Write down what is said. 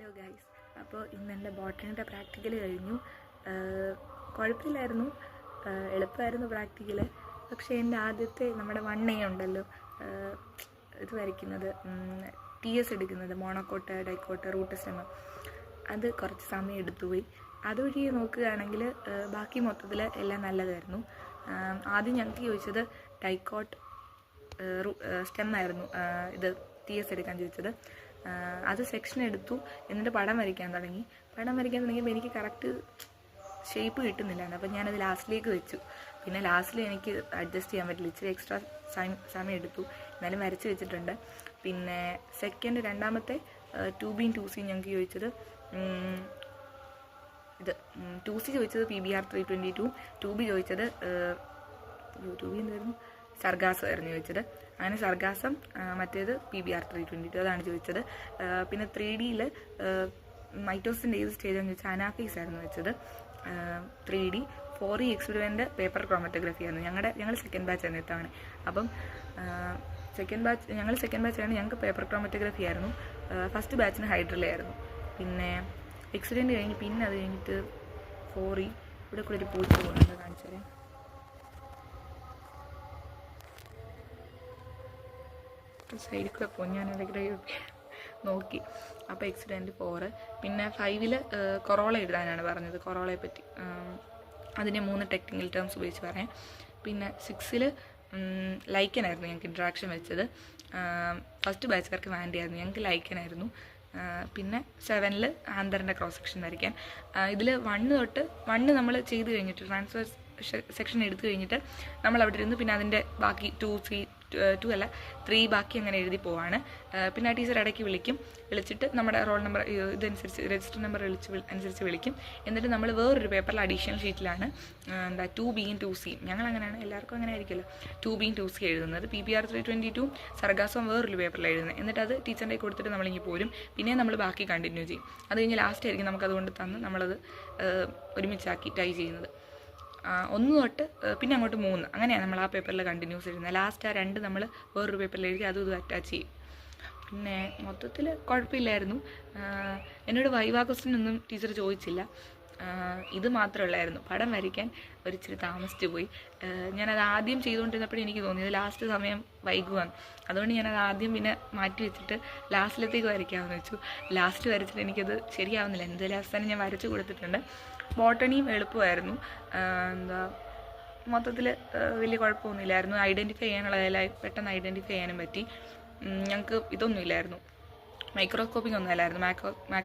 Hello guys, അപ്പോൾ ഇന്ന് എൻ്റെ ബോട്ടണിയുടെ പ്രാക്ടിക്കൽ കഴിഞ്ഞു. കുഴപ്പമില്ലായിരുന്നു, എളുപ്പമായിരുന്നു പ്രാക്ടിക്കൽ. പക്ഷേ എൻ്റെ ആദ്യത്തെ നമ്മുടെ 1A ഉണ്ടല്ലോ, ഇത് വരയ്ക്കുന്നത്, TS എടുക്കുന്നത്, മോണോക്കോട്ട്, ഡൈക്കോട്ട്, റൂട്ട് സ്റ്റെം, അത് കുറച്ച് സമയം എടുത്തുപോയി. അതുവഴി നോക്കുകയാണെങ്കിൽ ബാക്കി മൊത്തത്തിൽ എല്ലാം നല്ലതായിരുന്നു. ആദ്യം ഞങ്ങൾക്ക് ചോദിച്ചത് ഡൈക്കോട്ട് സ്റ്റെം ആയിരുന്നു, ഇത് TS എടുക്കാൻ ചോദിച്ചത്. അത് സെക്ഷൻ എടുത്തു. എന്നിട്ട് പടം വരയ്ക്കാൻ തുടങ്ങിയപ്പോൾ എനിക്ക് കറക്റ്റ് ഷേപ്പ് കിട്ടുന്നില്ലായിരുന്നു. അപ്പോൾ ഞാനത് ലാസ്റ്റിലേക്ക് വെച്ചു. പിന്നെ ലാസ്റ്റിൽ എനിക്ക് അഡ്ജസ്റ്റ് ചെയ്യാൻ പറ്റില്ല, ഇച്ചിരി എക്സ്ട്രാ സമയം എടുത്തു, എന്നാലും വരച്ച് വെച്ചിട്ടുണ്ട്. പിന്നെ രണ്ടാമത്തെ 2B 2C ഞങ്ങൾക്ക് ചോദിച്ചത്, ഇത് 2C ചോദിച്ചത് PBR 322, 2B ചോദിച്ചത് 2B എന്തായിരുന്നു, സർഗാസം ആയിരുന്നു ചോദിച്ചത്. അങ്ങനെ സർഗാസം, മറ്റേത് PBR 322 അതാണ് ചോദിച്ചത്. പിന്നെ 3Dയിൽ മൈറ്റോസിൻ്റെ ഏത് സ്റ്റേജാണെന്ന് ചോദിച്ചാൽ അനാഫീസ് ആയിരുന്നു വെച്ചത്. 3D 4E experiment paper chromatography ആയിരുന്നു. ഞങ്ങൾ സെക്കൻഡ് ബാച്ചായിരുന്നു ഇത്തവണ. അപ്പം സെക്കൻഡ് ബാച്ചാണ്, ഞങ്ങൾക്ക് പേപ്പർ ക്രോമറ്റോഗ്രഫി ആയിരുന്നു. ഫസ്റ്റ് ബാച്ചിന് ഹൈഡ്രലയായിരുന്നു. പിന്നെ എക്സ്പെരിമെൻ്റ് കഴിഞ്ഞ് പിന്നെ അത് കഴിഞ്ഞിട്ട് 4E, ഇവിടെ കൂടെ ഒരു പൂച്ച പോകുന്നുണ്ട്, കാണിച്ചു തരാം. സൈഡിൽ കൂടെ പോകും, ഞാനതിവിടെ നോക്കി. അപ്പോൾ എക്സിഡൻറ്റ് 4. പിന്നെ 5ൽ കൊറോള എഴുതാനാണ് പറഞ്ഞത്, കൊറോളയെ പറ്റി. അതിനെ 3 ടെക്നിക്കൽ ടേംസ് ഉപയോഗിച്ച് പറയാം. പിന്നെ 6ൽ ലൈക്കനായിരുന്നു ഞങ്ങൾക്ക് ഇൻട്രാക്ഷൻ വെച്ചത്. ഫസ്റ്റ് ബാച്ചുകാർക്ക് വാൻഡിയായിരുന്നു, ഞങ്ങൾക്ക് ലൈക്കനായിരുന്നു. പിന്നെ 7ൽ ആന്തറിൻ്റെ ക്രോസ് സെക്ഷൻ വരയ്ക്കാൻ. ഇതിൽ 1 നമ്മൾ ചെയ്ത് കഴിഞ്ഞിട്ട്, ട്രാൻസ്ഫർ സെക്ഷൻ എടുത്തു കഴിഞ്ഞിട്ട് നമ്മൾ അവിടെ ഇരുന്ന് പിന്നെ അതിൻ്റെ ബാക്കി 2 അല്ല 3 ബാക്കി അങ്ങനെ എഴുതി പോവാണ്. പിന്നെ ആ ടീച്ചർ ഇടയ്ക്ക് വിളിച്ചിട്ട് നമ്മുടെ റോൾ നമ്പർ ഇതനുസരിച്ച് രജിസ്റ്റർ നമ്പർ അനുസരിച്ച് വിളിക്കും. എന്നിട്ട് നമ്മൾ വേറൊരു പേപ്പറിൽ അഡീഷണൽ ഷീറ്റിലാണ് 2Bയും 2Cയും, ഞങ്ങൾ അങ്ങനെയാണ്, എല്ലാവർക്കും അങ്ങനെ ആയിരിക്കുമല്ലോ, 2Bയും 2C എഴുതുന്നത്. PBR 322 സർഗാസം വേറൊരു പേപ്പറിൽ എഴുതുന്നത്. എന്നിട്ട് അത് ടീച്ചറിൻ്റെ കൊടുത്തിട്ട് നമ്മളിങ്ങി പോരും. പിന്നെ നമ്മൾ ബാക്കി കണ്ടിന്യൂ ചെയ്യും. അത് കഴിഞ്ഞ് ലാസ്റ്റ് ആയിരിക്കും നമുക്കതുകൊണ്ട് തന്ന് നമ്മളത് ഒരുമിച്ചാക്കി ടൈ ചെയ്യുന്നത്. 1 തൊട്ട് പിന്നെ അങ്ങോട്ട് 3, അങ്ങനെയാണ് നമ്മൾ ആ പേപ്പറിൽ കണ്ടിന്യൂസ് എഴുതുന്നത്. ലാസ്റ്റ് ആ 2 നമ്മൾ വേറൊരു പേപ്പറിൽ എഴുതി അതും ഇത് അറ്റാച്ച് ചെയ്യും. പിന്നെ മൊത്തത്തിൽ കുഴപ്പമില്ലായിരുന്നു. എന്നോട് വൈവാ ക്വസ്റ്റ്യൻ ഒന്നും ടീച്ചർ ചോദിച്ചില്ല. ഇത് മാത്രമേ ഉള്ളായിരുന്നു. പടം വരയ്ക്കാൻ ഒരിച്ചിരി താമസിച്ചു പോയി. ഞാനത് ആദ്യം ചെയ്തുകൊണ്ടിരുന്നപ്പോഴും എനിക്ക് തോന്നിയത് ലാസ്റ്റ് സമയം വൈകുവാണ്. അതുകൊണ്ട് ഞാനത് ആദ്യം പിന്നെ മാറ്റി വെച്ചിട്ട് ലാസ്റ്റിലത്തേക്ക് വരയ്ക്കാമെന്ന് വെച്ചു. ലാസ്റ്റ് വരച്ചിട്ട് എനിക്കത് ശരിയാവുന്നില്ല. എന്തായാലും അവസാനം ഞാൻ വരച്ച് കൊടുത്തിട്ടുണ്ട്. ബോട്ടണിയും എളുപ്പമായിരുന്നു. മൊത്തത്തിൽ വലിയ കുഴപ്പമൊന്നുമില്ലായിരുന്നു. ഐഡൻറ്റിഫൈ ചെയ്യാനുള്ളതെല്ലാം പെട്ടെന്ന് ഐഡൻറ്റിഫൈ ചെയ്യാനും പറ്റി. ഞങ്ങൾക്ക് ഇതൊന്നുമില്ലായിരുന്നു, മൈക്രോസ്കോപ്പിംഗ് ഒന്നുമല്ലായിരുന്നു.